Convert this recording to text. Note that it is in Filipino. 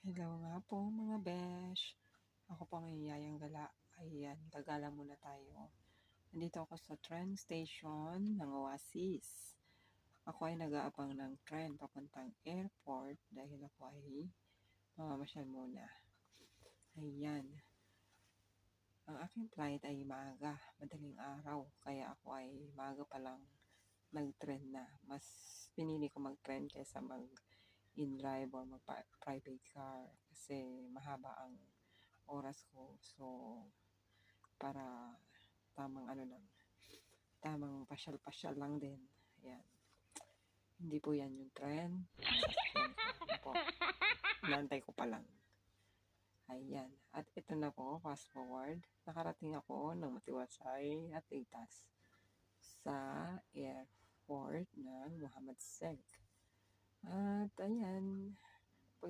Hello nga po mga besh. Ako po ang Yayang Gala. Ayan, gagala muna tayo. Nandito ako sa train station ng Oasis. Ako ay nag-aabang ng train papuntang airport dahil ako ay mamamasyal muna. Ayan. Ang aking flight ay maaga, madaling araw. Kaya ako ay maaga pa lang nag-train na. Mas pinili ko mag-train kaysa mag-in-drive or mag-private car kasi mahaba ang oras ko. So, para tamang pasyal-pasyal lang din. Ayan. Hindi po yan yung trend. Sasakyan ko. Yan po. Inaantay ko pa lang. Ayan. At ito na po, fast forward. Nakarating ako ng matiwasay at ligtas sa airport ng Mohammed VI. At ayan,